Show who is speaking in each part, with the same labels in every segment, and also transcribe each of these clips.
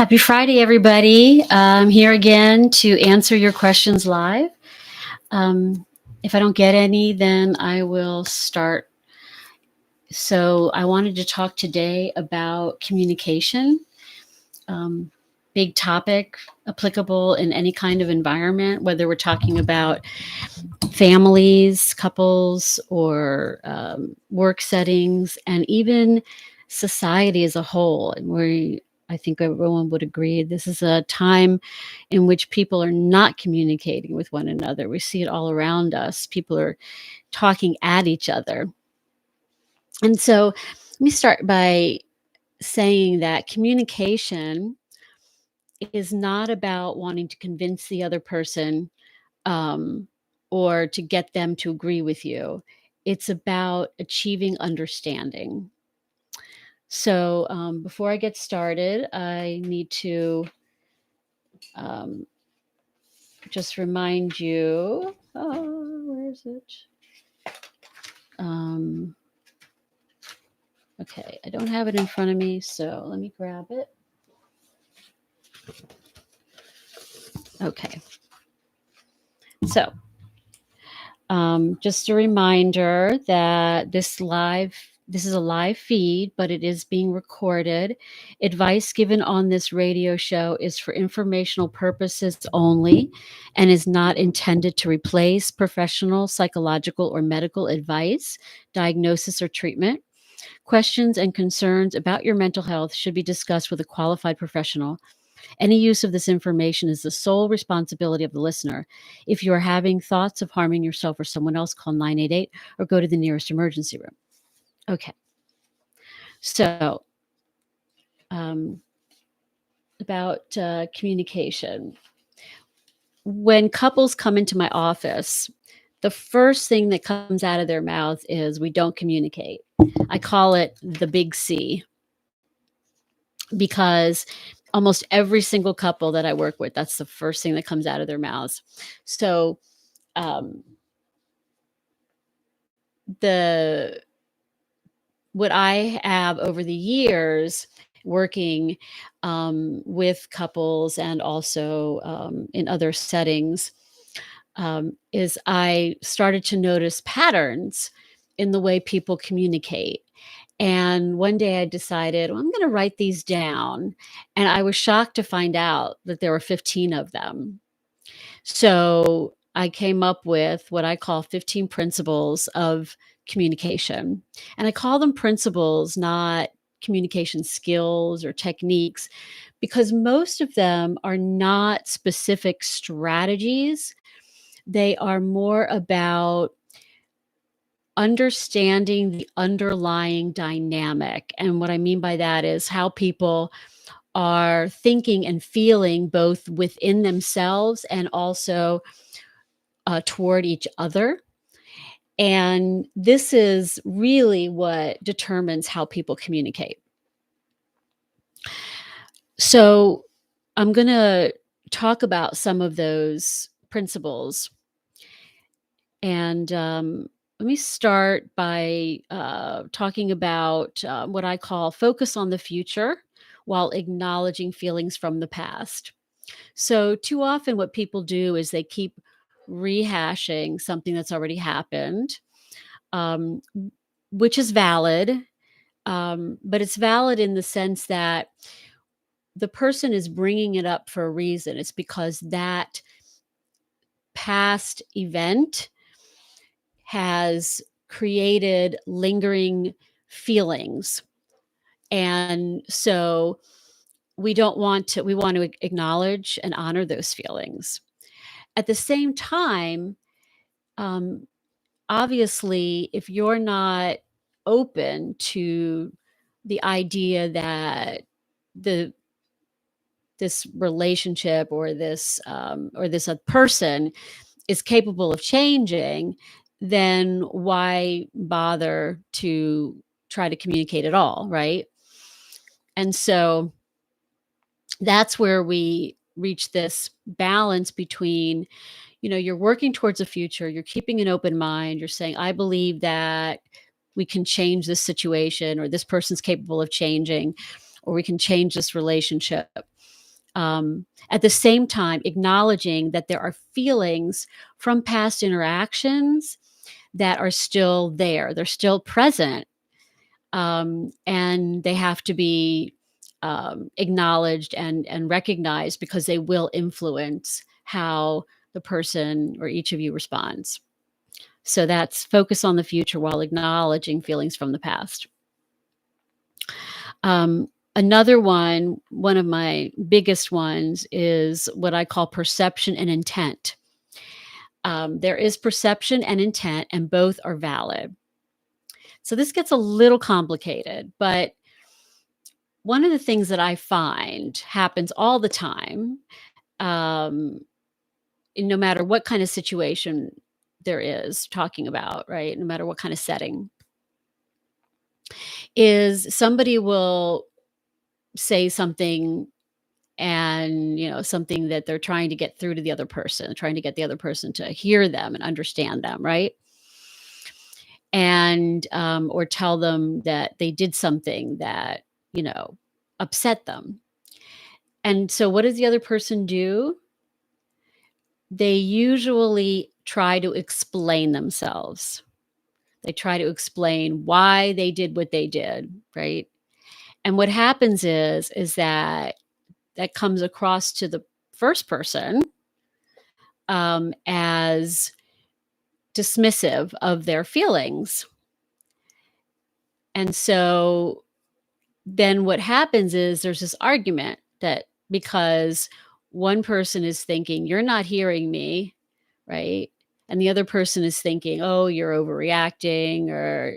Speaker 1: Happy Friday, everybody. I'm here again to answer your questions live. If I don't get any, then I will start. So, I wanted to talk today about communication. Big topic, applicable in any kind of environment, whether we're talking about families, couples, or work settings, and even society as a whole. And I think everyone would agree this is a time in which people are not communicating with one another. We see it all around us. People are talking at each other. And so let me start by saying that communication is not about wanting to convince the other person um, or to get them to agree with you. It's about achieving understanding. So before I get started, I need to um, just remind you. Where is it? Okay, I don't have it in front of me, so let me grab it. Okay. So just a reminder that this is a live feed, but it is being recorded. Advice given on this radio show is for informational purposes only and is not intended to replace professional, psychological, or medical advice, diagnosis, or treatment. Questions and concerns about your mental health should be discussed with a qualified professional. Any use of this information is the sole responsibility of the listener. If you are having thoughts of harming yourself or someone else, call 988 or go to the nearest emergency room. Okay. So, about communication. When couples come into my office, the first thing that comes out of their mouth is, "We don't communicate." I call it the big C, because almost every single couple that I work with, that's the first thing that comes out of their mouths. So, what I have over the years working with couples and also in other settings is I started to notice patterns in the way people communicate. And one day I decided, well, I'm going to write these down. And I was shocked to find out that there were 15 of them. So I came up with what I call 15 principles of communication. And I call them principles, not communication skills or techniques, because most of them are not specific strategies. They are more about understanding the underlying dynamic. And what I mean by that is how people are thinking and feeling both within themselves and also toward each other. And this is really what determines how people communicate. So I'm going to talk about some of those principles. And let me start by talking about what I call focus on the future while acknowledging feelings from the past. So too often what people do is they keep rehashing something that's already happened, um, which is valid. But it's valid in the sense that the person is bringing it up for a reason. It's because that past event has created lingering feelings. And so we want to acknowledge and honor those feelings. At the same time, obviously, if you're not open to the idea that this relationship or this person is capable of changing, then why bother to try to communicate at all, right? And so that's where we reach this balance between, you're working towards a future, you're keeping an open mind, you're saying, I believe that we can change this situation, or this person's capable of changing, or we can change this relationship. At the same time, acknowledging that there are feelings from past interactions that are still there. They're still present, and they have to be acknowledged and recognized because they will influence how the person or each of you responds. So that's focus on the future while acknowledging feelings from the past. Another one of my biggest ones, is what I call perception and intent. There is perception and intent, and both are valid. So this gets a little complicated, but one of the things that I find happens all the time, um, no matter what kind of situation there is talking about, right? No matter what kind of setting, is somebody will say something, and something that they're trying to get through to the other person, trying to get the other person to hear them and understand them, right? And or tell them that they did something that upset them. And so what does the other person do? They usually try to explain themselves. They try to explain why they did what they did, right? And what happens is that comes across to the first person as dismissive of their feelings. And so then what happens is there's this argument, that because one person is thinking, you're not hearing me, right? And the other person is thinking, oh, you're overreacting, or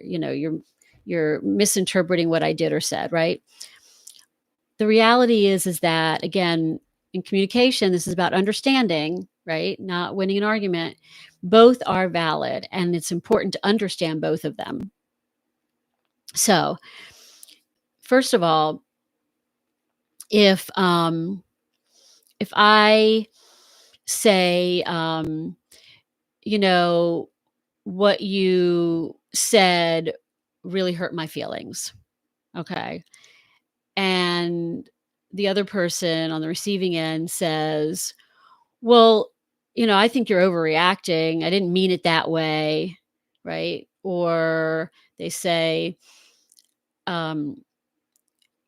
Speaker 1: you're misinterpreting what I did or said, right? The reality is that, again, in communication, this is about understanding, right? Not winning an argument. Both are valid, and it's important to understand both of them. So, first of all, if I say, you know, what you said really hurt my feelings, okay, and the other person on the receiving end says, well, I think you're overreacting. I didn't mean it that way, right? Or they say, um,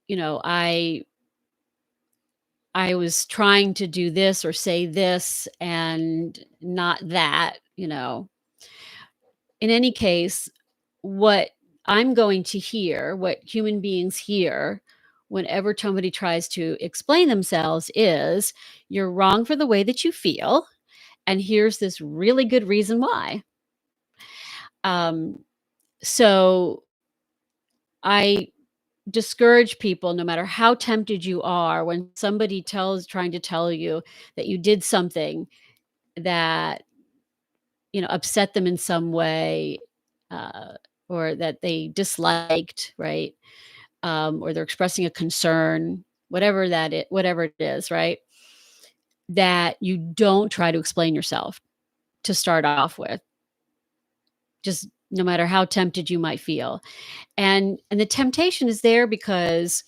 Speaker 1: I was trying to do this or say this and not that, In any case, what I'm going to hear, what human beings hear whenever somebody tries to explain themselves, is, you're wrong for the way that you feel, and here's this really good reason why. Um, so I discourage people, no matter how tempted you are, when somebody trying to tell you that you did something that upset them in some way, uh, or that they disliked, right? Or they're expressing a concern, whatever it is, right? That you don't try to explain yourself to start off with, just no matter how tempted you might feel. And the temptation is there because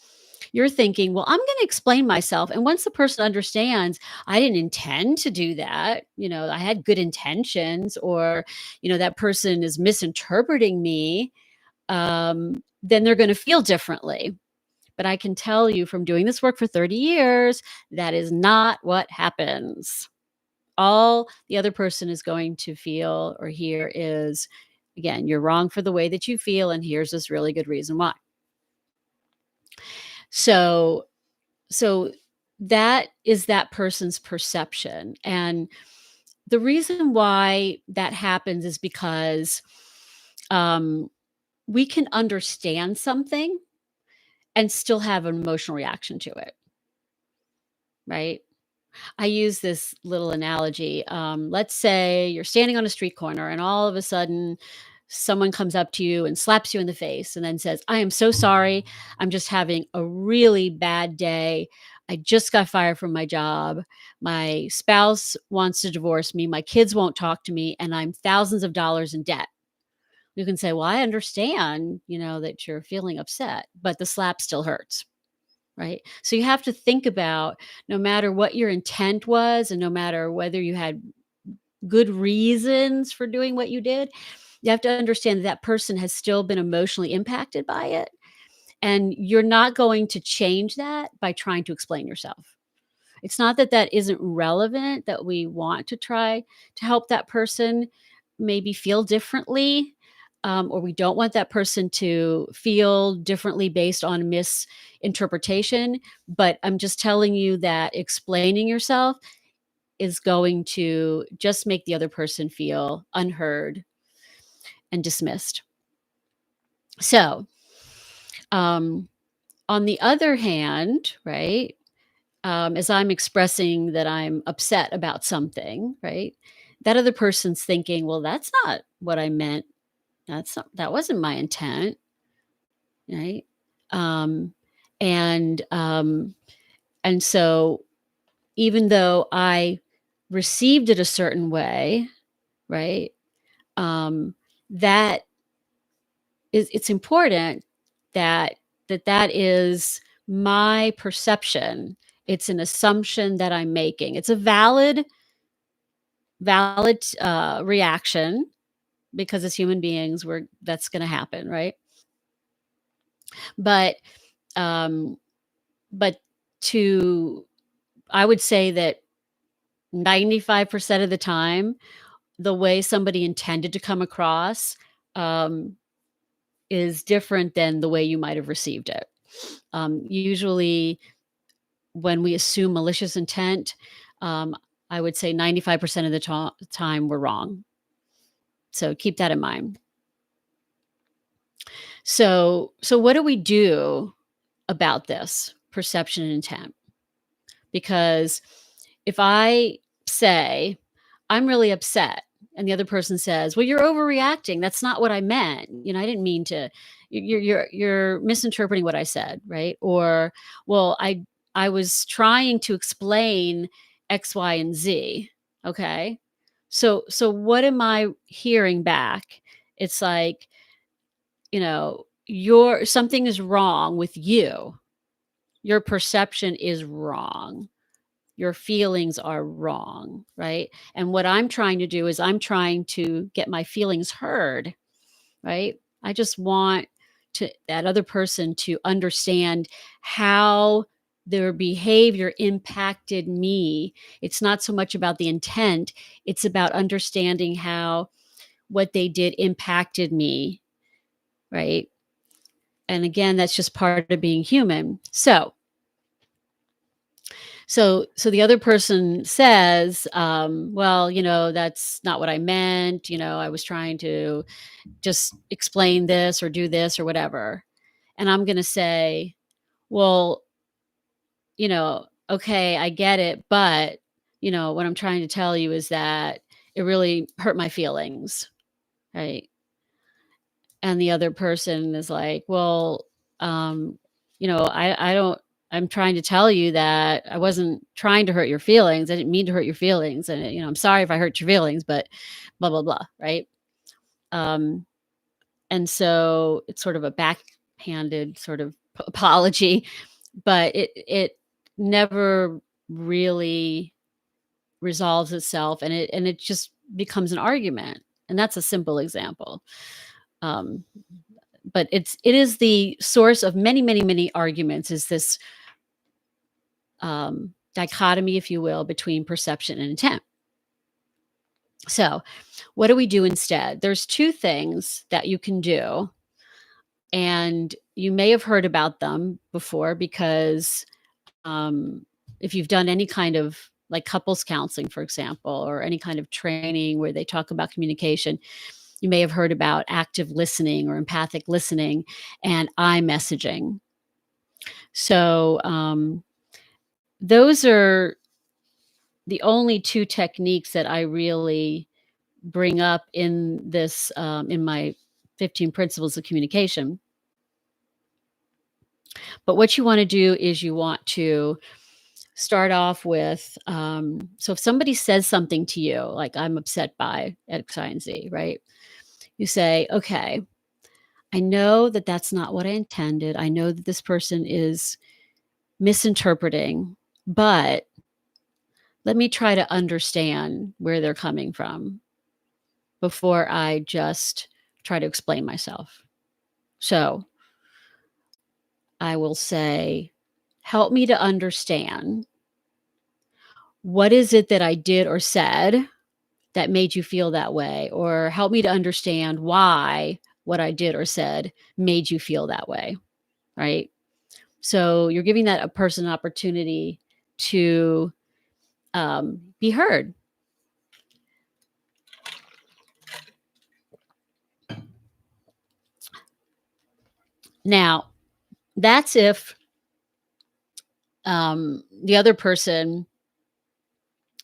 Speaker 1: you're thinking, well, I'm going to explain myself. And once the person understands, I didn't intend to do that, I had good intentions, or, that person is misinterpreting me, then they're going to feel differently. But I can tell you from doing this work for 30 years, that is not what happens. All the other person is going to feel or hear is, again, you're wrong for the way that you feel, and here's this really good reason why. So that is that person's perception. And the reason why that happens is because we can understand something and still have an emotional reaction to it, right? I use this little analogy. Let's say you're standing on a street corner, and all of a sudden someone comes up to you and slaps you in the face and then says, I am so sorry. I'm just having a really bad day. I just got fired from my job. My spouse wants to divorce me. My kids won't talk to me, and I'm thousands of dollars in debt. You can say, well, I understand, that you're feeling upset, but the slap still hurts. right? So you have to think about, no matter what your intent was and no matter whether you had good reasons for doing what you did, you have to understand that that person has still been emotionally impacted by it. And you're not going to change that by trying to explain yourself. It's not that that isn't relevant, that we want to try to help that person maybe feel differently, or we don't want that person to feel differently based on misinterpretation. But I'm just telling you that explaining yourself is going to just make the other person feel unheard and dismissed. So, um, on the other hand, right, as I'm expressing that I'm upset about something, right? That other person's thinking, well, that's not what I meant. That wasn't my intent, right? Um, and um, and so even though I received it a certain way, right? Um, that it's important that that is my perception. It's an assumption that I'm making. It's a valid reaction, because as human beings, we're that's going to happen, right? But um, but to I would say that 95% of the time, the way somebody intended to come across um, is different than the way you might have received it. Usually, when we assume malicious intent, um, I would say 95% of the time we're wrong. So keep that in mind. So what do we do about this perception and intent? Because if I say, I'm really upset, and the other person says, well, you're overreacting. That's not what I meant. I didn't mean to. You're misinterpreting what I said, right? Or, well, I was trying to explain X, Y, and Z. Okay. So what am I hearing back? It's like, your something is wrong with you. Your perception is wrong. Your feelings are wrong, right? And what I'm trying to do is I'm trying to get my feelings heard, right? I just want that other person to understand how their behavior impacted me. It's not so much about the intent, it's about understanding how what they did impacted me, right? And again, that's just part of being human. So the other person says, well, that's not what I meant. I was trying to just explain this or do this or whatever. And I'm going to say, well, okay, I get it. But, what I'm trying to tell you is that it really hurt my feelings. Right. And the other person is like, well, I don't, I'm trying to tell you that I wasn't trying to hurt your feelings. I didn't mean to hurt your feelings. And, I'm sorry if I hurt your feelings, but blah, blah, blah. Right. Um, and so it's sort of a backhanded sort of apology, but it never really resolves itself, and it just becomes an argument. And that's a simple example. Um, but it is the source of many, many, many arguments, is this dichotomy, if you will, between perception and intent. So what do we do instead? There's two things that you can do, and you may have heard about them before, because um, if you've done any kind of like couples counseling, for example, or any kind of training where they talk about communication, you may have heard about active listening or empathic listening and I messaging. So those are the only two techniques that I really bring up in this in my 15 principles of communication. But what you want to do is you want to start off with, so if somebody says something to you, like, I'm upset by X, Y, and Z, right? You say, okay, I know that that's not what I intended. I know that this person is misinterpreting, but let me try to understand where they're coming from before I just try to explain myself. So I will say, help me to understand, what is it that I did or said that made you feel that way? Or help me to understand why what I did or said made you feel that way, right? So you're giving that a person an opportunity to be heard. Now, that's if the other person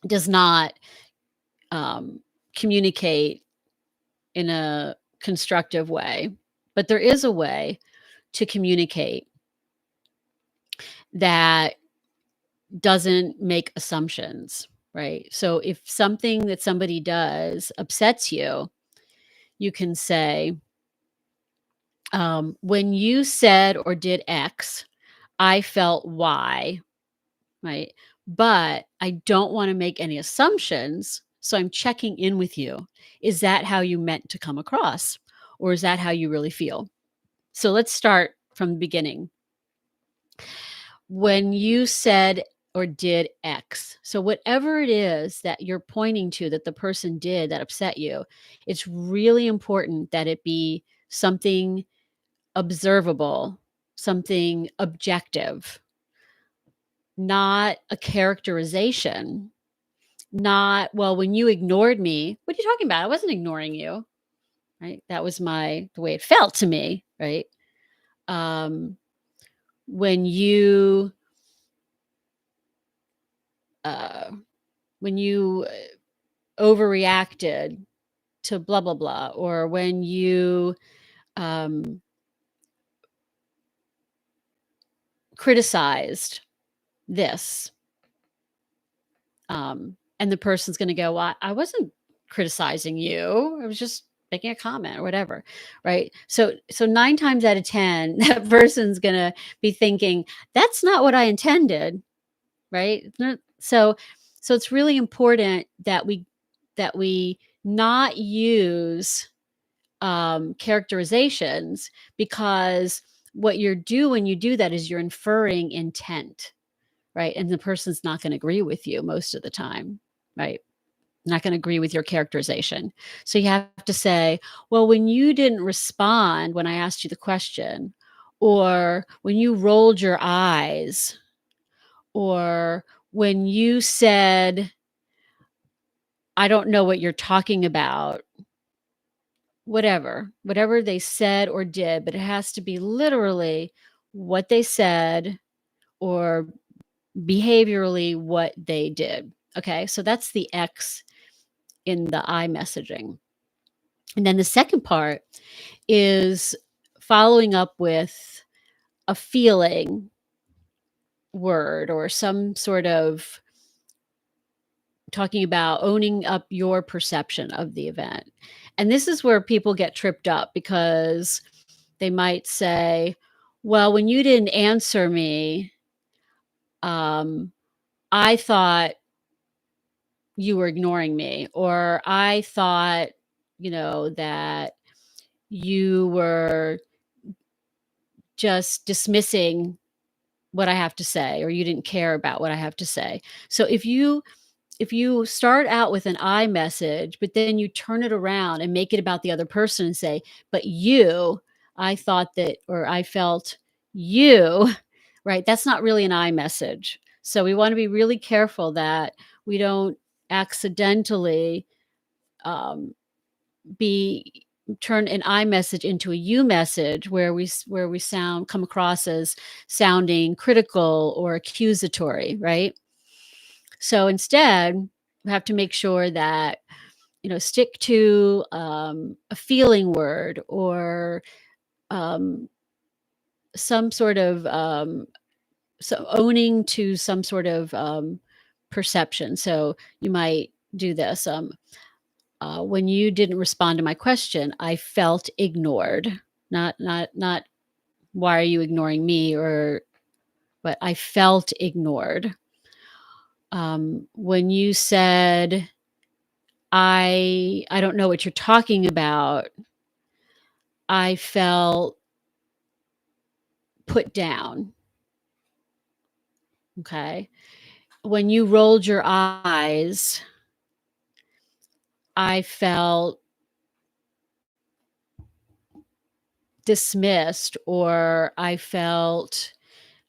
Speaker 1: does not communicate in a constructive way. But there is a way to communicate that doesn't make assumptions, right? So if something that somebody does upsets you, you can say, when you said or did X, I felt Y, right? But I don't want to make any assumptions. So I'm checking in with you. Is that how you meant to come across? Or is that how you really feel? So let's start from the beginning. When you said or did X, so whatever it is that you're pointing to that the person did that upset you, it's really important that it be something observable, something objective, not a characterization, not, well, when you ignored me, what are you talking about? I wasn't ignoring you, right? That was the way it felt to me, right? Um, when you, uh, when you overreacted to blah blah blah, or when you um, criticized this, and the person's going to go, well, I wasn't criticizing you, I was just making a comment or whatever, right? So 9 times out of 10 that person's going to be thinking, that's not what I intended, right? So it's really important that we not use characterizations, because what you're doing when you do that is you're inferring intent, right? And the person's not going to agree with you most of the time, right? Not going to agree with your characterization. So you have to say, well, when you didn't respond when I asked you the question, or when you rolled your eyes, or when you said, I don't know what you're talking about, whatever they said or did, but it has to be literally what they said, or behaviorally what they did. Okay, so that's the X in the I messaging. And then the second part is following up with a feeling word, or some sort of talking about owning up your perception of the event. And this is where people get tripped up, because they might say, well, when you didn't answer me, um, I thought you were ignoring me, or I thought, that you were just dismissing what I have to say, or you didn't care about what I have to say. So if you start out with an I message, but then you turn it around and make it about the other person and say, but you, I thought that, or I felt you, right? That's not really an I message. So we want to be really careful that we don't accidentally um, be turn an I message into a you message, where we come across as sounding critical or accusatory, right? So instead, we have to make sure that, stick to a feeling word, or um, some sort of so owning to some sort of perception. So you might do this. When you didn't respond to my question, I felt ignored. Not why are you ignoring me, or but I felt ignored. When you said, I don't know what you're talking about, I felt put down. Okay. When you rolled your eyes, I felt dismissed, or I felt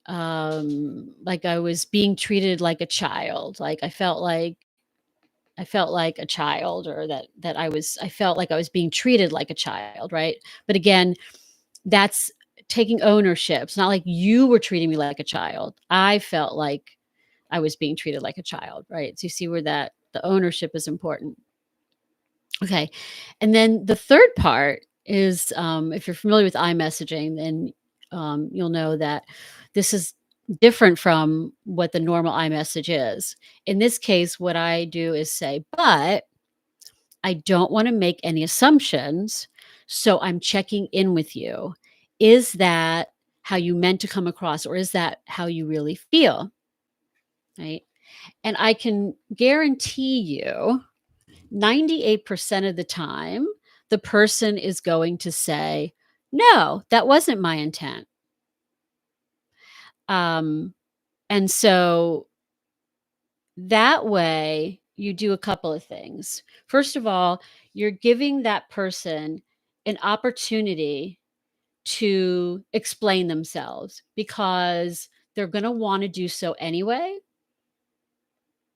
Speaker 1: like I was being treated like a child. Like I felt like a child, or I felt like I was being treated like a child, right? But again, that's taking ownership. It's not like you were treating me like a child. I felt like I was being treated like a child, right? So you see where the ownership is important. Okay. And then the third part is, if you're familiar with iMessaging, then you'll know that this is different from what the normal iMessage is. In this case, what I do is say, but I don't want to make any assumptions. So I'm checking in with you. Is that how you meant to come across, or is that how you really feel? Right. And I can guarantee you 98% of the time, the person is going to say, no, that wasn't my intent. Um, and so that way, you do a couple of things. First of all, you're giving that person an opportunity to explain themselves, because they're going to want to do so anyway,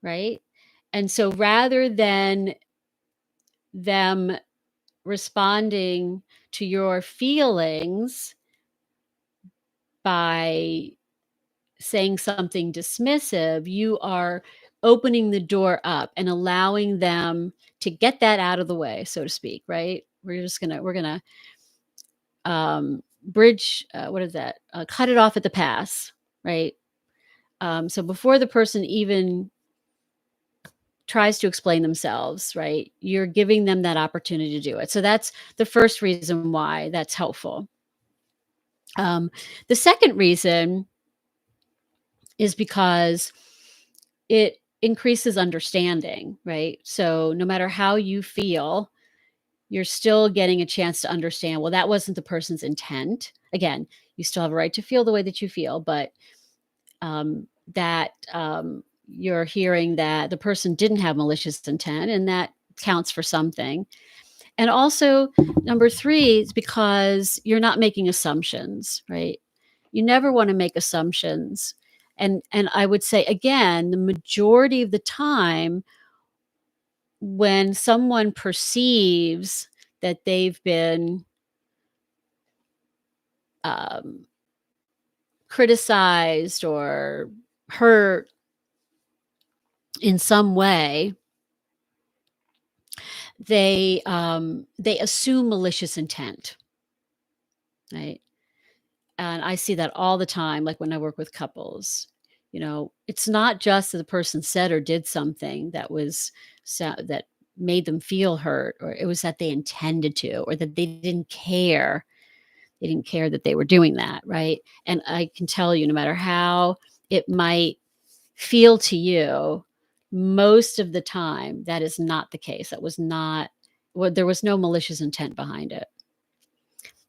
Speaker 1: right? And so rather than them responding to your feelings by saying something dismissive, you are opening the door up and allowing them to get that out of the way, so to speak, right? We're gonna bridge, what is that? Cut it off at the pass, right? So before the person even tries to explain themselves, right? You're giving them that opportunity to do it. So that's the first reason why that's helpful. Um, the second reason is because it increases understanding, right? So no matter how you feel, you're still getting a chance to understand, well, that wasn't the person's intent. Again, you still have a right to feel the way that you feel, but that you're hearing that the person didn't have malicious intent, and that counts for something. And also, number three is because you're not making assumptions, right? You never want to make assumptions. And I would say, again, the majority of the time, when someone perceives that they've been um, criticized or hurt in some way, they assume malicious intent, right? And I see that all the time, like when I work with couples. It's not just that the person said or did something that made them feel hurt, or it was that they intended to, or that they didn't care. They didn't care that they were doing that, right? And I can tell you, no matter how it might feel to you, most of the time that is not the case. That was not, well, there was no malicious intent behind it.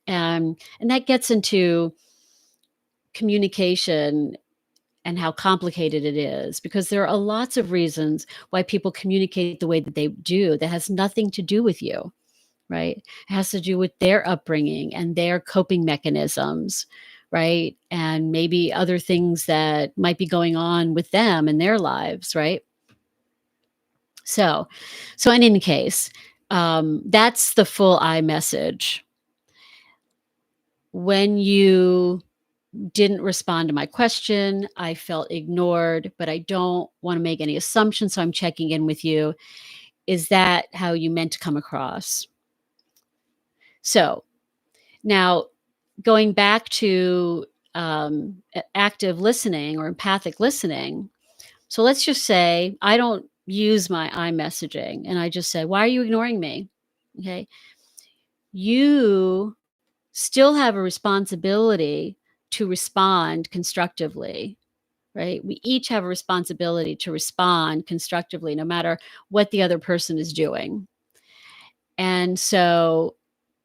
Speaker 1: And that gets into communication and how complicated it is, because there are lots of reasons why people communicate the way that they do that has nothing to do with you, right? It has to do with their upbringing and their coping mechanisms, right? And maybe other things that might be going on with them in their lives, right? So in any case, that's the full I message. When you didn't respond to my question, I felt ignored, but I don't want to make any assumptions, so I'm checking in with you. Is that how you meant to come across? So now, going back to active listening or empathic listening. So let's just say I don't use my iMessaging, and I just say, why are you ignoring me? Okay. You still have a responsibility to respond constructively. right? We each have a responsibility to respond constructively no matter what the other person is doing. And so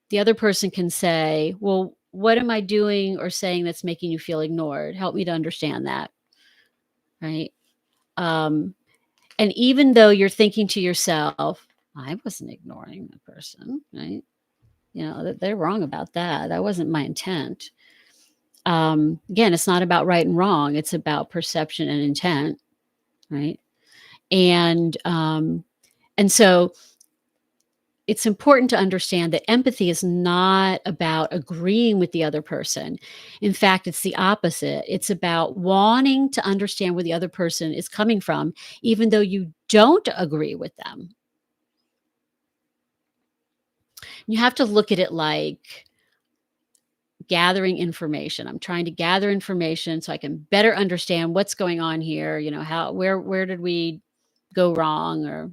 Speaker 1: the other person can say, "Well, what am I doing or saying that's making you feel ignored? Help me to understand that." Right? Um, and even though you're thinking to yourself, "I wasn't ignoring the person," right? They're wrong about that. That wasn't my intent. Again, it's not about right and wrong. It's about perception and intent, right? And and so it's important to understand that empathy is not about agreeing with the other person. In fact, it's the opposite. It's about wanting to understand where the other person is coming from, even though you don't agree with them. You have to look at it like gathering information. I'm trying to gather information so I can better understand what's going on here. Where did we go wrong, or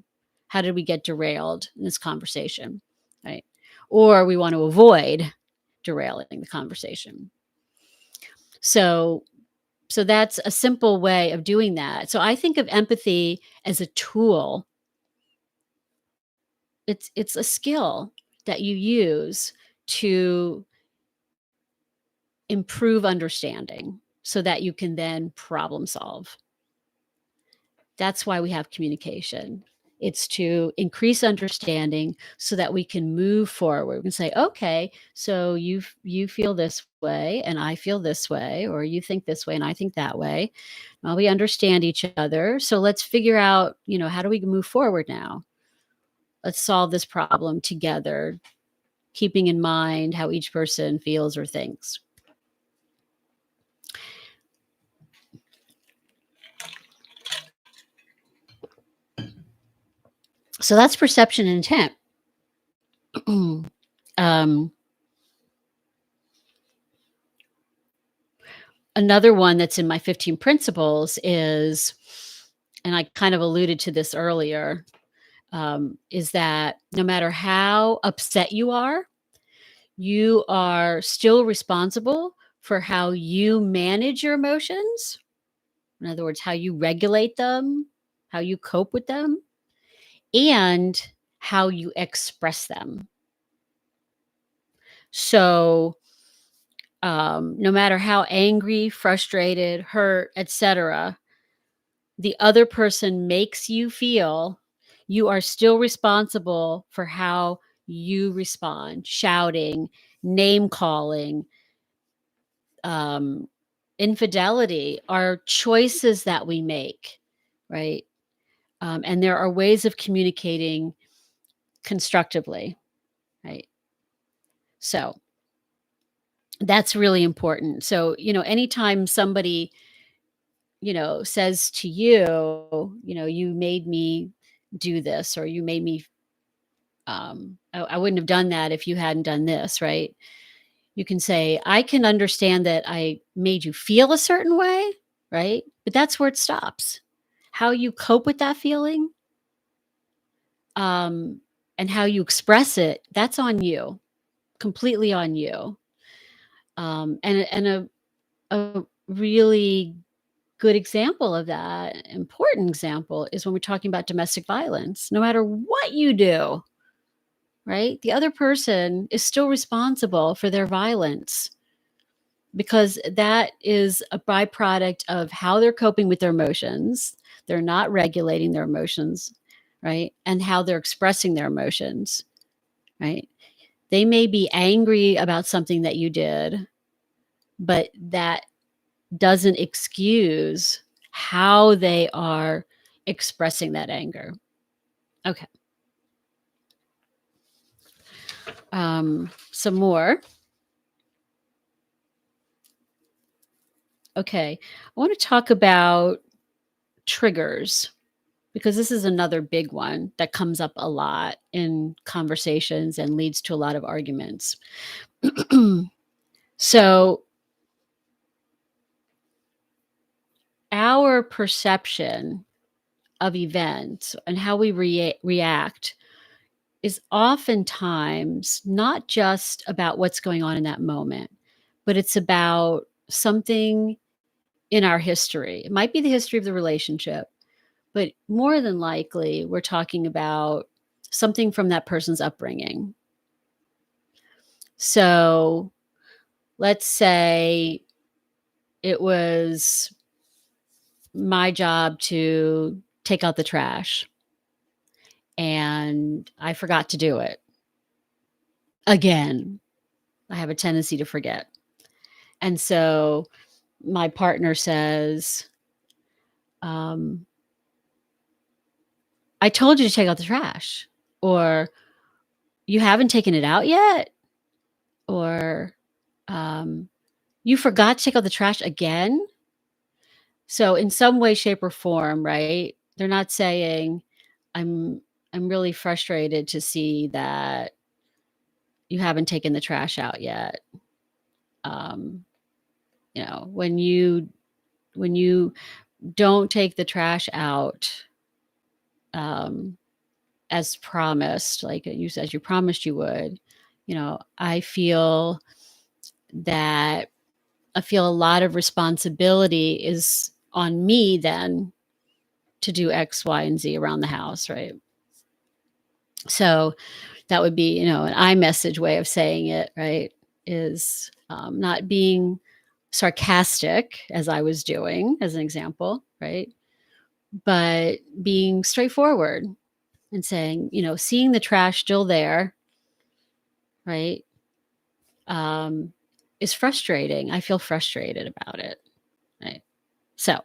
Speaker 1: how did we get derailed in this conversation, right? Or we want to avoid derailing the conversation. So so that's a simple way of doing that. So I think of empathy as a tool. It's a skill that you use to improve understanding so that you can then problem solve. That's why we have communication. It's to increase understanding so that we can move forward. We can say, "Okay, so you feel this way and I feel this way, or you think this way and I think that way. Well, we understand each other. So let's figure out, how do we move forward now? Let's solve this problem together, keeping in mind how each person feels or thinks." So that's perception and intent. um, Another one that's in my 15 principles is, and I kind of alluded to this earlier, is that no matter how upset you are still responsible for how you manage your emotions. In other words, how you regulate them, how you cope with them, and how you express them. So, no matter how angry, frustrated, hurt, etc., the other person makes you feel, you are still responsible for how you respond. Shouting, name calling, um, infidelity are choices that we make, right? And there are ways of communicating constructively, right? So that's really important. So, anytime somebody, says to you, you made me do this, or you made me, I wouldn't have done that if you hadn't done this, right? You can say, "I can understand that I made you feel a certain way," right? But that's where it stops. How you cope with that feeling, um, and how you express it, that's on you, completely on you. And a really good example of that, important example, is when we're talking about domestic violence. No matter what you do, right? The other person is still responsible for their violence, because that is a byproduct of how they're coping with their emotions. They're not regulating their emotions, right? And how they're expressing their emotions, right? They may be angry about something that you did, but that doesn't excuse how they are expressing that anger. Okay. Some more. Okay. I want to talk about triggers, because this is another big one that comes up a lot in conversations and leads to a lot of arguments. So, our perception of events and how we react is oftentimes not just about what's going on in that moment, but it's about something in our history. It might be the history of the relationship, but more than likely, we're talking about something from that person's upbringing. So let's say it was my job to take out the trash and I forgot to do it again. I have a tendency to forget. And so my partner says, um, I told you to take out the trash, or you haven't taken it out yet, or you forgot to take out the trash again. So in some way, shape, or form, right? They're not saying, I'm I'm really frustrated to see that you haven't taken the trash out yet. Um, when you don't take the trash out, um, as promised, like as you promised you would, that I feel a lot of responsibility is on me then to do X, Y, and Z around the house, right? So that would be, an iMessage way of saying it, right? Is not being sarcastic as I was doing, as an example, right? But being straightforward and saying, seeing the trash still there, right, um, is frustrating. I feel frustrated about it, right? So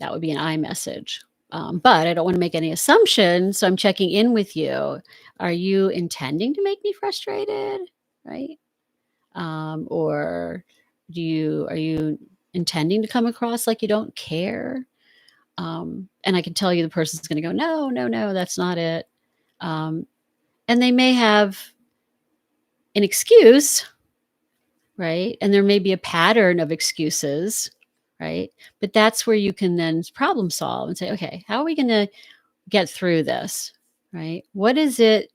Speaker 1: that would be an iMessage. But I don't want to make any assumptions. So I'm checking in with you. Are you intending to make me frustrated? Right. Or are you intending to come across like you don't care? And I can tell you the person's going to go, no, no, no, that's not it. Um, and they may have an excuse, right? And there may be a pattern of excuses, right? But that's where you can then problem solve and say, okay, how are we going to get through this, right? What is it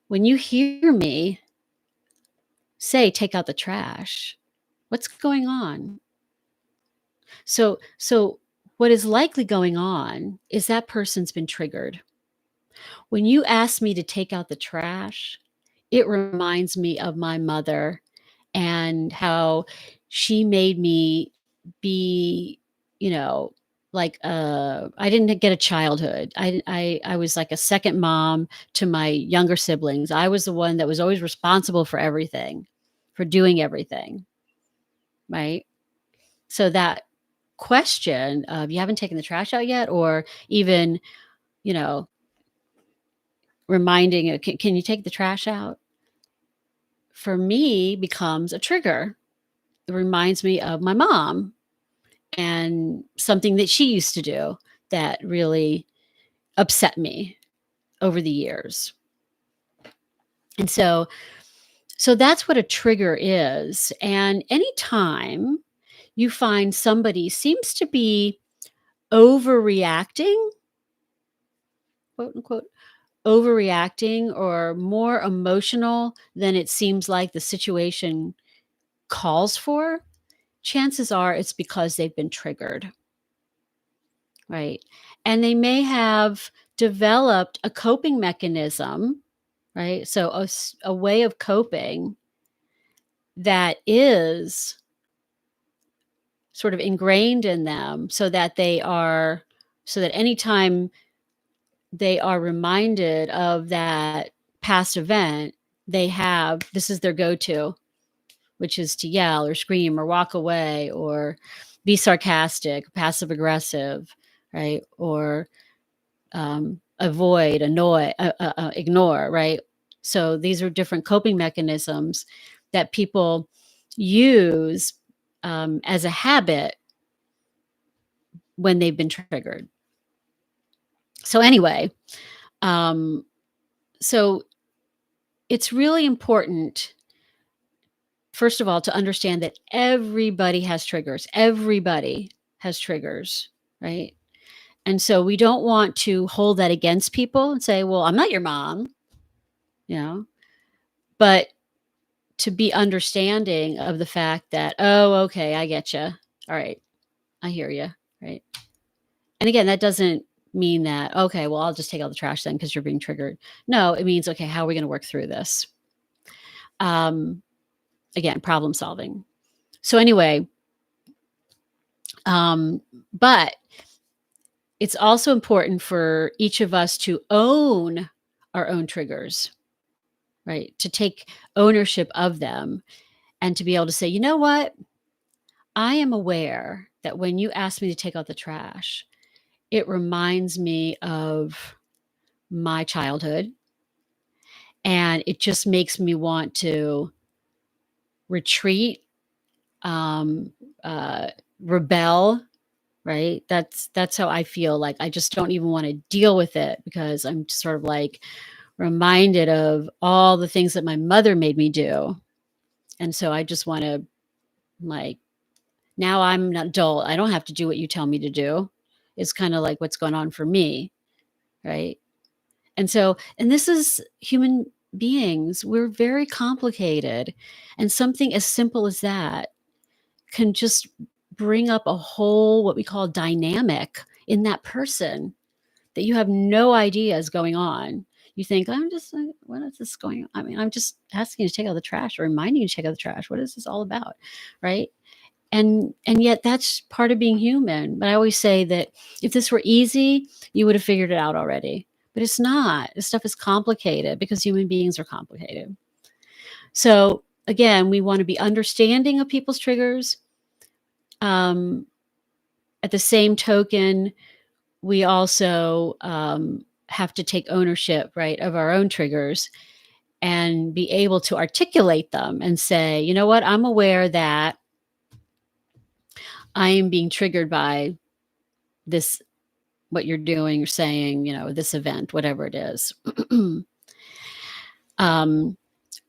Speaker 1: when you hear me say, take out the trash? What's going on? So what is likely going on is that person's been triggered. When you ask me to take out the trash, it reminds me of my mother and how she made me be, you know, like I didn't get a childhood. I was like a second mom to my younger siblings. I was the one that was always responsible for everything, for doing everything, right? So that question of you haven't taken the trash out yet, or even, you know, reminding it, can you take the trash out? For me becomes a trigger. It reminds me of my mom and something that she used to do that really upset me over the years. And so that's what a trigger is. And anytime you find somebody seems to be overreacting, quote unquote, overreacting or more emotional than it seems like the situation calls for, chances are it's because they've been triggered, right? And they may have developed a coping mechanism, right? So a way of coping that is sort of ingrained in them so that anytime they are reminded of that past event, this is their go-to, which is to yell or scream or walk away or be sarcastic, passive aggressive, right? Or avoid, ignore, right? So these are different coping mechanisms that people use as a habit when they've been triggered. So anyway, um, so it's really important, first of all, to understand that everybody has triggers. Everybody has triggers, right? And so we don't want to hold that against people and say, well, I'm not your mom, you know, but to be understanding of the fact that, oh, okay, I get you. All right. I hear you. Right. And again, that doesn't mean that, okay, well, I'll just take out the trash then because you're being triggered. No, it means, okay, how are we going to work through this? Um, Again, problem solving. So anyway, but it's also important for each of us to own our own triggers, right? To take ownership of them and to be able to say, you know what? I am aware that when you ask me to take out the trash, it reminds me of my childhood, and it just makes me want to retreat, um, uh, rebel, right? That's how I feel. Like I just don't even want to deal with it because I'm sort of like reminded of all the things that my mother made me do, and so I just want to, like, now I'm an adult. I don't have to do what you tell me to do. It's kind of like what's going on for me, right? And this is human beings. We're very complicated. And something as simple as that can just bring up a whole, what we call dynamic in that person that you have no idea is going on. You think, I'm just like, what is this going on? I mean, I'm just asking you to take out the trash or reminding you to take out the trash. What is this all about? Right. And yet that's part of being human. But I always say that if this were easy, you would have figured it out already. But it's not. This stuff is complicated because human beings are complicated. So again, we want to be understanding of people's triggers. At the same token, we also have to take ownership, right, of our own triggers and be able to articulate them and say, you know what, I'm aware that I am being triggered by this, what you're doing or saying, this event, whatever it is. um,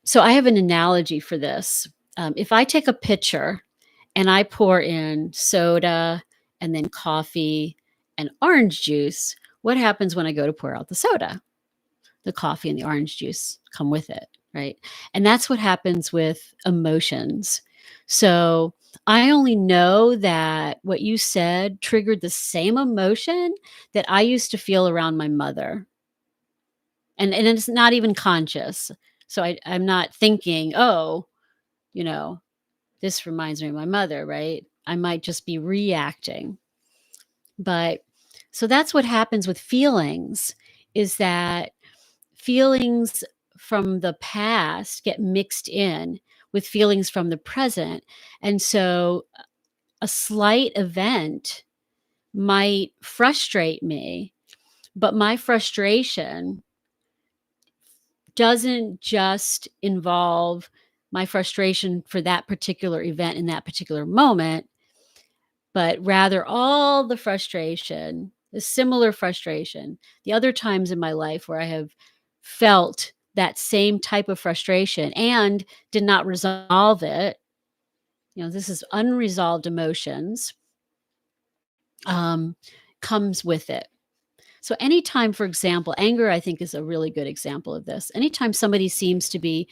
Speaker 1: so I have an analogy for this. If I take a pitcher and I pour in soda and then coffee and orange juice, what happens when I go to pour out the soda? The coffee and the orange juice come with it, right? And that's what happens with emotions. So I only know that what you said triggered the same emotion that I used to feel around my mother. And it's not even conscious. So I'm not thinking, oh, you know, this reminds me of my mother, right? I might just be reacting. But so that's what happens with feelings, is that feelings from the past get mixed in with feelings from the present. And so a slight event might frustrate me, but my frustration doesn't just involve my frustration for that particular event in that particular moment, but rather all the frustration, the similar frustration, the other times in my life where I have felt that same type of frustration and did not resolve it. This is unresolved emotions, um, comes with it. So, anytime, for example, anger, I think, is a really good example of this. Anytime somebody seems to be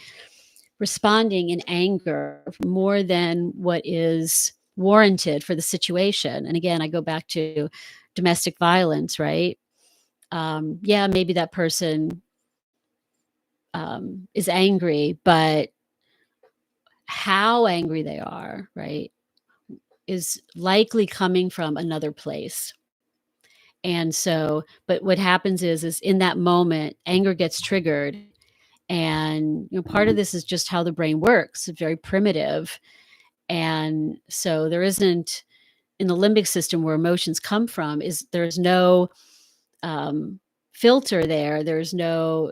Speaker 1: responding in anger more than what is warranted for the situation. And again, I go back to domestic violence, right? Yeah, maybe that person is angry, but how angry they are, right, is likely coming from another place. And so, but what happens is in that moment, anger gets triggered. And part of this is just how the brain works. It's very primitive. And so there isn't, in the limbic system where emotions come from, there's no um, filter there. There's no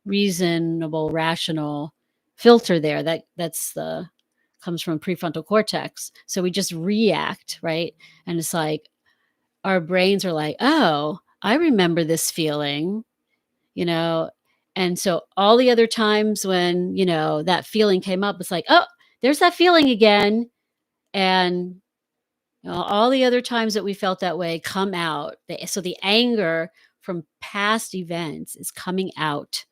Speaker 1: reasonable, rational filter there. That's the comes from prefrontal cortex. So we just react, right? And it's like our brains are like, oh, I remember this feeling, you know. And so all the other times when that feeling came up, it's like, oh, there's that feeling again. And all the other times that we felt that way come out. So the anger from past events is coming out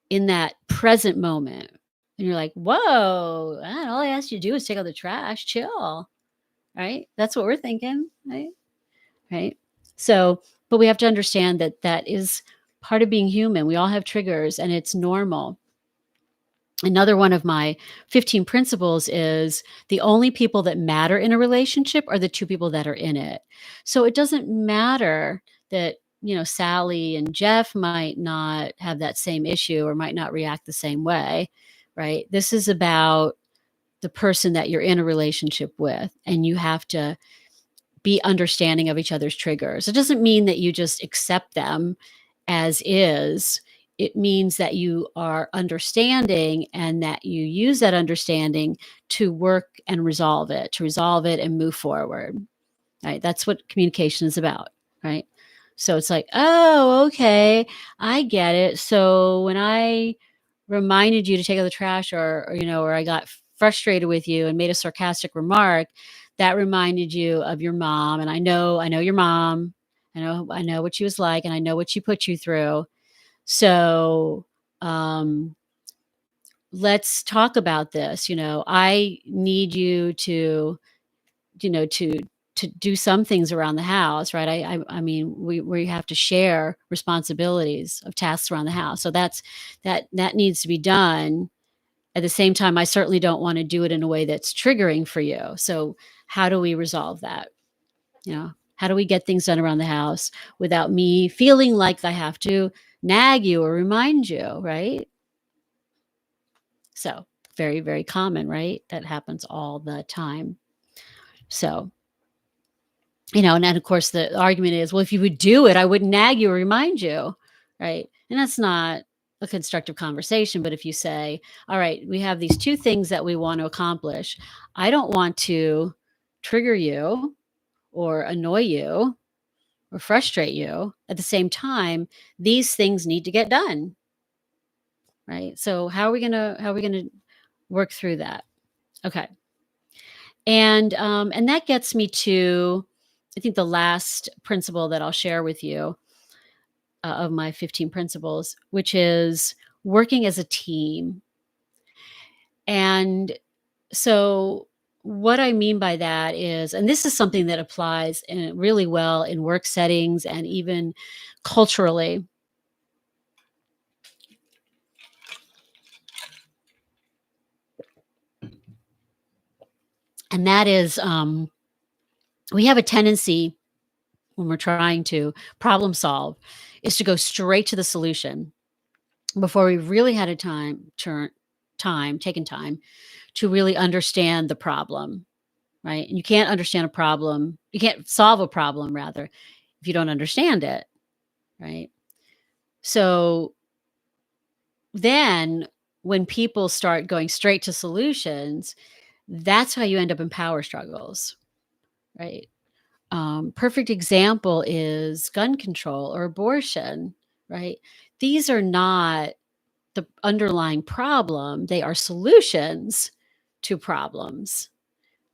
Speaker 1: in that present moment. And you're like, whoa, man, all I asked you to do is take out the trash, chill. right? That's what we're thinking, right? Right. So, but we have to understand that that is part of being human. We all have triggers and it's normal. Another one of my 15 principles is the only people that matter in a relationship are the two people that are in it. So it doesn't matter that, Sally and Jeff might not have that same issue or might not react the same way, right? This is about the person that you're in a relationship with, and you have to be understanding of each other's triggers. It doesn't mean that you just accept them as is. It means that you are understanding and that you use that understanding to work and to resolve it and move forward. Right? That's what communication is about, right? So it's like, oh, okay, I get it. So when I reminded you to take out the trash, or I got frustrated with you and made a sarcastic remark, that reminded you of your mom. And I know your mom. I know what she was like, and I know what she put you through. So um, let's talk about this. I need you to you know to to do some things around the house, right? I mean, we have to share responsibilities of tasks around the house, so that needs to be done. At the same time, I certainly don't want to do it in a way that's triggering for you. So how do we resolve that? How do we get things done around the house without me feeling like I have to nag you or remind you, right? So very, very common, right? That happens all the time. So and then of course the argument is, well, if you would do it, I wouldn't nag you or remind you, right? And that's not a constructive conversation. But if you say, all right, we have these two things that we want to accomplish. I don't want to trigger you or annoy you or frustrate you. At the same time, these things need to get done, right? So how are we gonna work through that? Okay. And that gets me to, I think, the last principle that I'll share with you, of my 15 principles, which is working as a team. And so, what I mean by that is, and this is something that applies really well in work settings and even culturally, and that is, we have a tendency when we're trying to problem solve is to go straight to the solution before we've really had a taken time to really understand the problem, right? And you can't understand a problem, you can't solve a problem rather, if you don't understand it, right? So then when people start going straight to solutions, that's how you end up in power struggles, right? Perfect example is gun control or abortion, right? These are not the underlying problem, they are solutions to problems,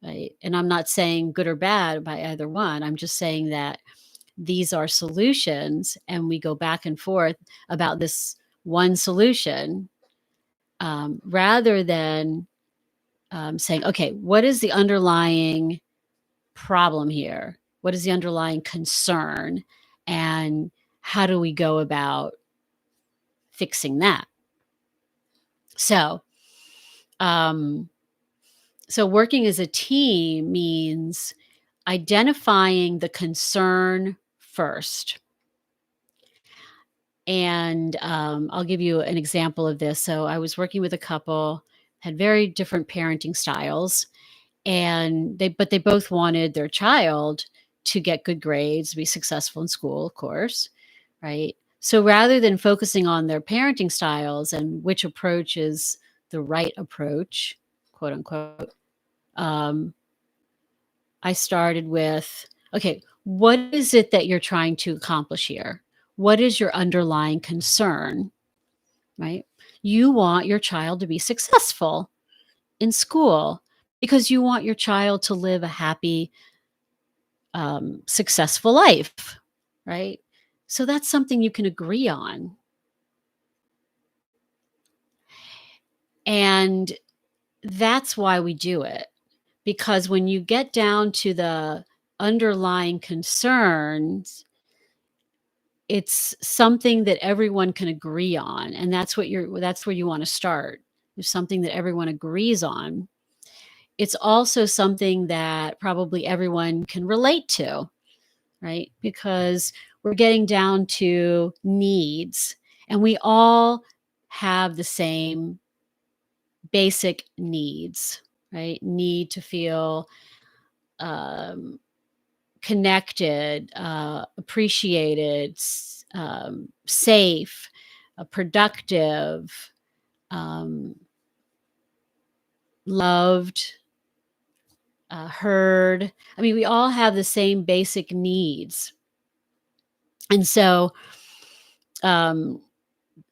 Speaker 1: right? And I'm not saying good or bad by either one. I'm just saying that these are solutions, and we go back and forth about this one solution, rather than saying, okay, what is the underlying problem here? What is the underlying concern? And how do we go about fixing that? So, um, so working as a team means identifying the concern first. And I'll give you an example of this. So I was working with a couple, had very different parenting styles, and they both wanted their child to get good grades, be successful in school, of course, right? So rather than focusing on their parenting styles and which approach is the right approach, quote unquote, um, I started with, okay, what is it that you're trying to accomplish here? What is your underlying concern, right? You want your child to be successful in school because you want your child to live a happy, successful life, right? So that's something you can agree on. And that's why we do it. because when you get down to the underlying concerns, it's something that everyone can agree on, and that's where you want to start. There's something that everyone agrees on. It's also something that probably everyone can relate to, right? Because we're getting down to needs, and we all have the same basic needs, right? Need to feel um, connected, appreciated, safe, productive, um, loved, heard. I mean, we all have the same basic needs. And so um,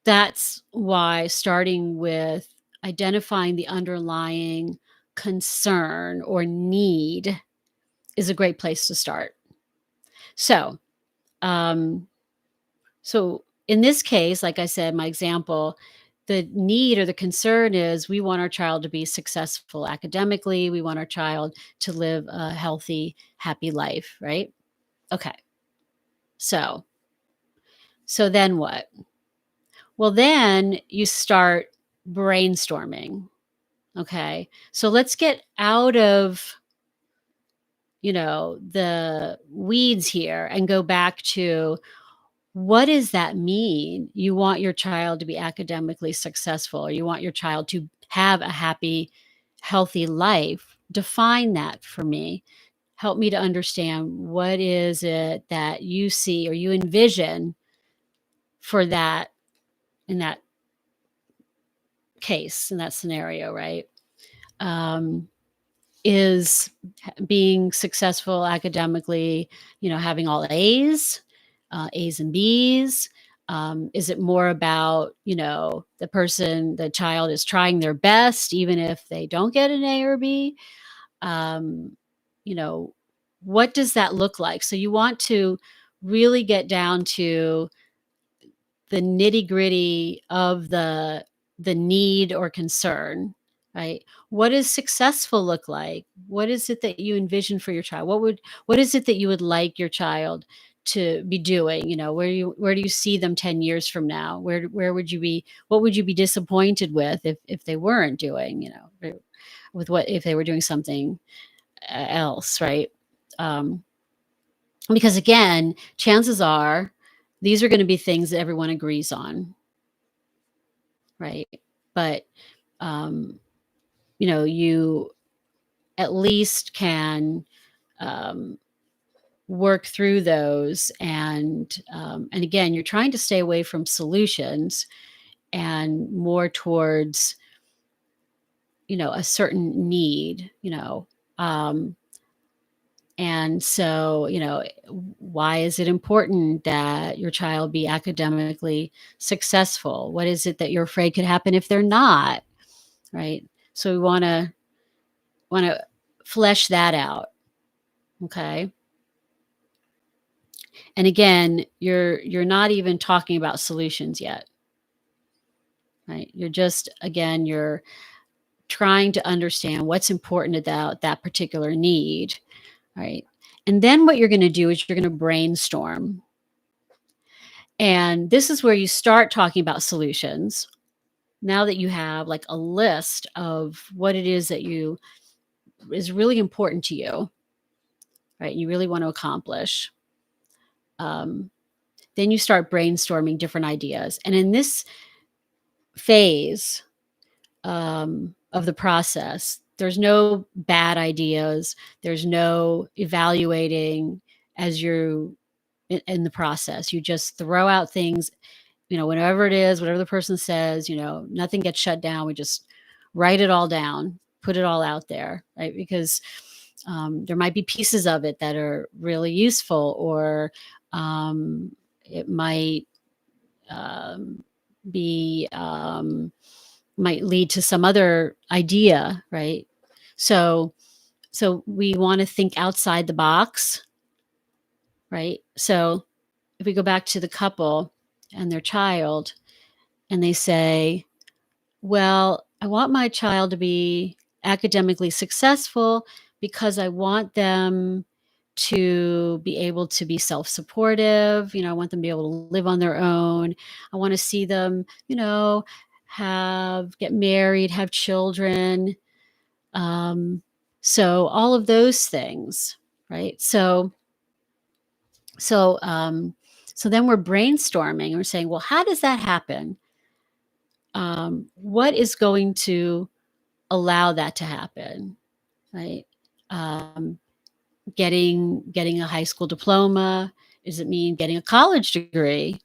Speaker 1: that's why starting with identifying the underlying concern or need is a great place to start. So, um, so in this case, like I said, my example, the need or the concern is we want our child to be successful academically. We want our child to live a healthy, happy life, right? Okay. So, so then what? Well, then you start brainstorming. Okay. So let's get out of, the weeds here and go back to, what does that mean? You want your child to be academically successful, or you want your child to have a happy, healthy life. Define that for me. Help me to understand, what is it that you see or you envision for that, in that case, in that scenario, right? Is being successful academically, having all A's, A's and B's? Is it more about, the child is trying their best, even if they don't get an A or B? Um, you know, what does that look like? So you want to really get down to the nitty-gritty of the need or concern, right? What does successful look like? What is it that you envision for your child? What is it that you would like your child to be doing? Where do you see them 10 years from now? Where would you be, what would you be disappointed with if they weren't doing, with what if they were doing something else, right? Um, because again, chances are these are going to be things that everyone agrees on, right? But um, you at least can um, work through those, and again, you're trying to stay away from solutions and more towards a certain need, um, and so, why is it important that your child be academically successful? What is it that you're afraid could happen if they're not? Right. So we want to flesh that out. Okay. And again, you're not even talking about solutions yet. Right. You're trying to understand what's important about that particular need. Right. And then what you're going to do is you're going to brainstorm. And this is where you start talking about solutions. Now that you have like a list of what it is that is really important to you, right? You really want to accomplish. Um, then you start brainstorming different ideas. And in this phase of the process, there's no bad ideas. There's no evaluating as you're in the process. You just throw out things, whatever it is, whatever the person says, nothing gets shut down. We just write it all down, put it all out there, right? Because there might be pieces of it that are really useful, or it might be might lead to some other idea, right? So we want to think outside the box, right? So if we go back to the couple and their child, and they say, well, I want my child to be academically successful because I want them to be able to be self-supportive. I want them to be able to live on their own. I want to see them, get married, have children. Um, so all of those things, right? So um, so then we're brainstorming. We're saying, well, how does that happen? What is going to allow that to happen, right? Um, getting a high school diploma? Does it mean getting a college degree?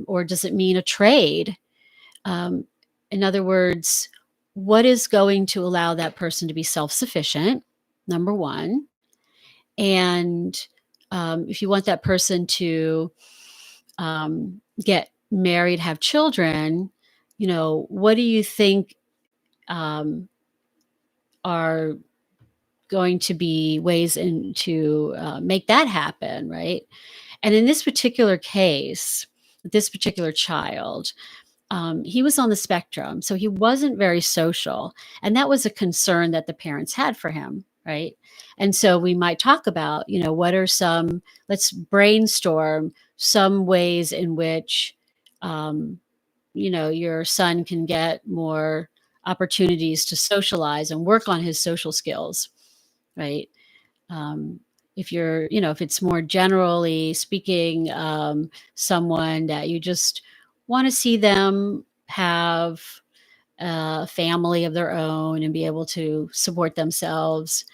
Speaker 1: Or does it mean a trade? Um, in other words, what is going to allow that person to be self-sufficient? Number one. And if you want that person to get married, have children, what do you think um, are going to be ways to make that happen, right? And in this particular case, this particular child, he was on the spectrum, so he wasn't very social, and that was a concern that the parents had for him, right? And so we might talk about, what are some, let's brainstorm some ways in which, um, your son can get more opportunities to socialize and work on his social skills, right? um, if it's more generally speaking, someone that you just want to see them have a family of their own and be able to support themselves,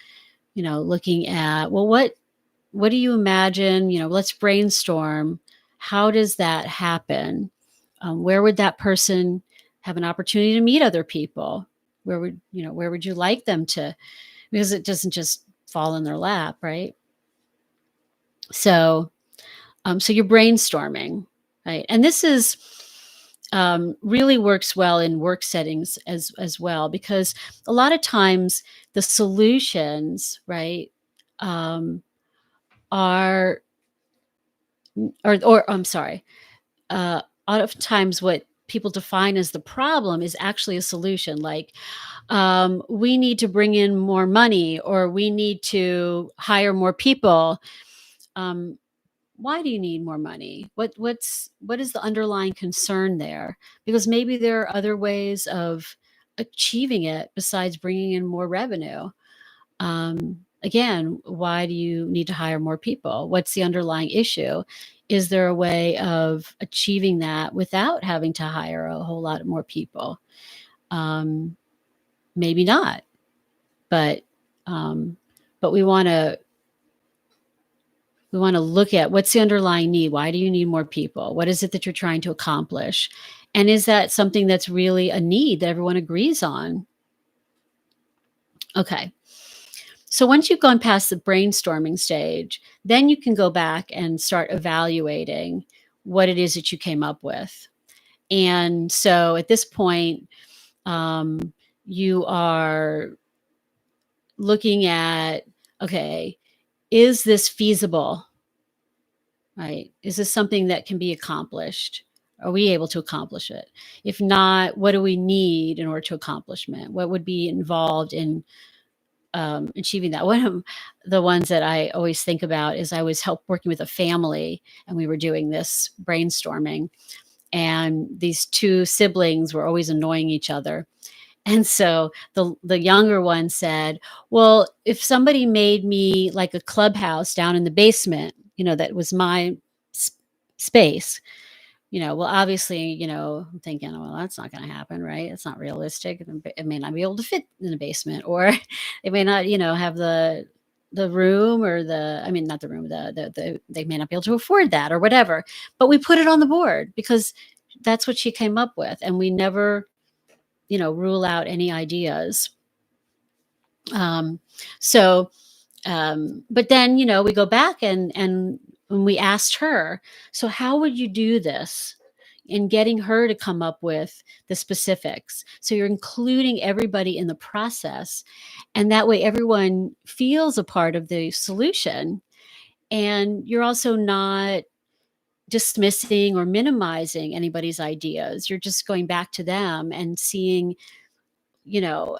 Speaker 1: looking at, well, what do you imagine, let's brainstorm, how does that happen? Where would that person have an opportunity to meet other people? Where would you like them to, because it doesn't just fall in their lap, right? So, so you're brainstorming, right? And this is really works well in work settings as well, because a lot of times the solutions, right, um, are or I'm sorry, a lot of times what people define as the problem is actually a solution. Like, we need to bring in more money, or we need to hire more people. Um, why do you need more money? What is the underlying concern there? Because maybe there are other ways of achieving it besides bringing in more revenue. Again, why do you need to hire more people? What's the underlying issue? Is there a way of achieving that without having to hire a whole lot more people? Um, Maybe not, but um, but we want to look at what's the underlying need. Why do you need more people? What is it that you're trying to accomplish? And is that something that's really a need that everyone agrees on? Okay. So once you've gone past the brainstorming stage, then you can go back and start evaluating what it is that you came up with. And so at this point, you are looking at, okay, is this feasible? Right? Is this something that can be accomplished? Are we able to accomplish it? If not, what do we need in order to accomplishment? What would be involved in achieving that? One of the ones that I always think about is I was working with a family, and we were doing this brainstorming, and these two siblings were always annoying each other. And so the younger one said, "Well, if somebody made me like a clubhouse down in the basement, that was my space, well, obviously, I'm thinking, well, that's not going to happen, right? It's not realistic. It may not be able to fit in the basement, or it may not, have the room, or I mean, not the room, they may not be able to afford that, or whatever. But we put it on the board because that's what she came up with, and we never, rule out any ideas. Um, so but then, we go back, and when we asked her, so how would you do this? In getting her to come up with the specifics. So you're including everybody in the process. And that way everyone feels a part of the solution. And you're also not dismissing or minimizing anybody's ideas. You're just going back to them and seeing, you know,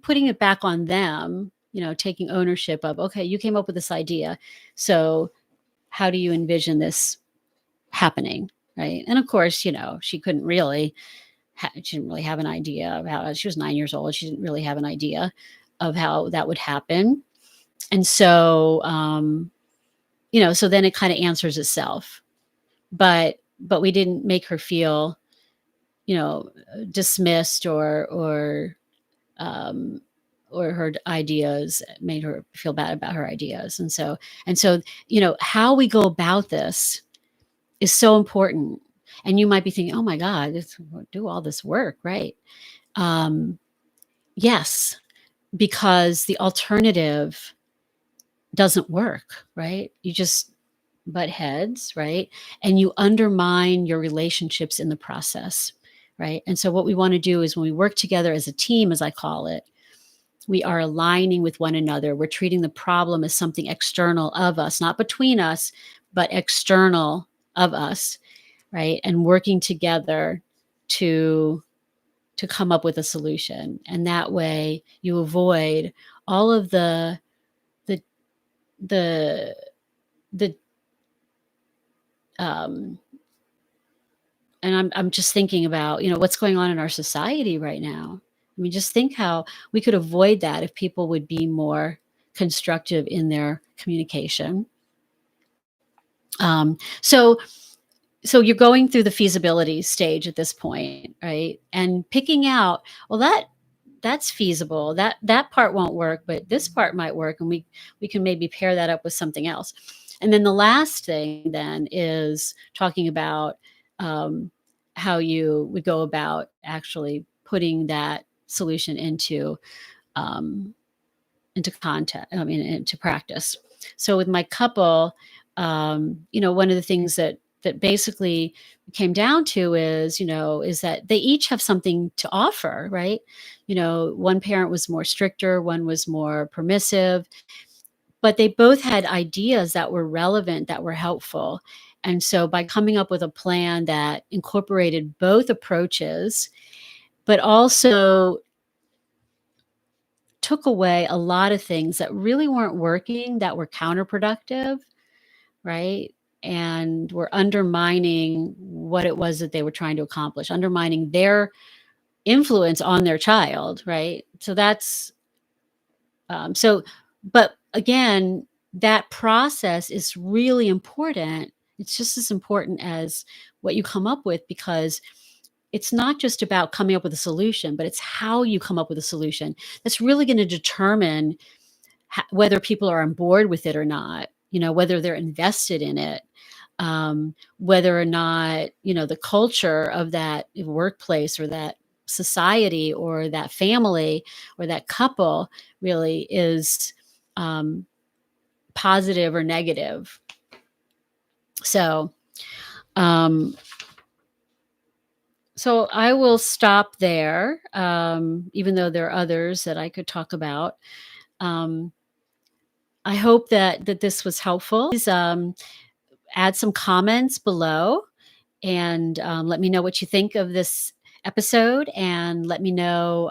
Speaker 1: putting it back on them, taking ownership of, okay, you came up with this idea. So how do you envision this happening? Right. And of course, she couldn't really, she didn't really have an idea of how. She was 9 years old. She didn't really have an idea of how that would happen. And so, so then it kind of answers itself. But we didn't make her feel, dismissed um, or her ideas made her feel bad about her ideas. And so, how we go about this is so important. And you might be thinking, oh my God, do all this work, right? Yes, because the alternative doesn't work, right? You just butt heads, right? And you undermine your relationships in the process, right? And so what we want to do is when we work together as a team, as I call it, we are aligning with one another. We're treating the problem as something external of us, not between us, but external of us, right? And working together to come up with a solution. And that way you avoid all of the the the um and I'm just thinking about, what's going on in our society right now. I mean, just think how we could avoid that if people would be more constructive in their communication. So you're going through the feasibility stage at this point, right? And picking out, well, that's feasible. That part won't work, but this part might work, and we can maybe pair that up with something else. And then the last thing then is talking about um, how you would go about actually putting that solution um, into context. I mean, into practice. So with my couple, one of the things that basically came down to is that they each have something to offer, right? One parent was more stricter, one was more permissive, but they both had ideas that were relevant, that were helpful. And so by coming up with a plan that incorporated both approaches, but also took away a lot of things that really weren't working, that were counterproductive, right? And were undermining what it was that they were trying to accomplish, undermining their influence on their child, right? So that's so, but again, that process is really important. It's just as important as what you come up with, because it's not just about coming up with a solution, but it's how you come up with a solution that's really going to determine whether people are on board with it or not, whether they're invested in it, whether or not, the culture of that workplace or that society or that family or that couple really is um, positive or negative. So, um, so I will stop there, even though there are others that I could talk about. Um, I hope that this was helpful. Please add some comments below, and let me know what you think of this episode, and let me know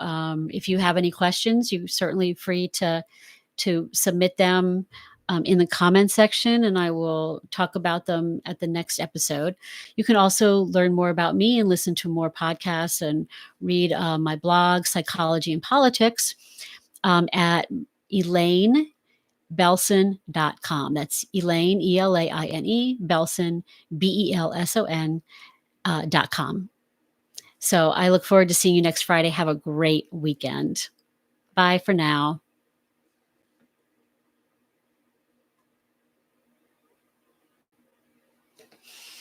Speaker 1: if you have any questions. You're certainly free to submit them in the comment section, and I will talk about them at the next episode. You can also learn more about me and listen to more podcasts and read my blog, Psychology and Politics, at ElaineBelson.com. That's Elaine, Elaine, Belson, Belson, .com. So I look forward to seeing you next Friday. Have a great weekend. Bye for now.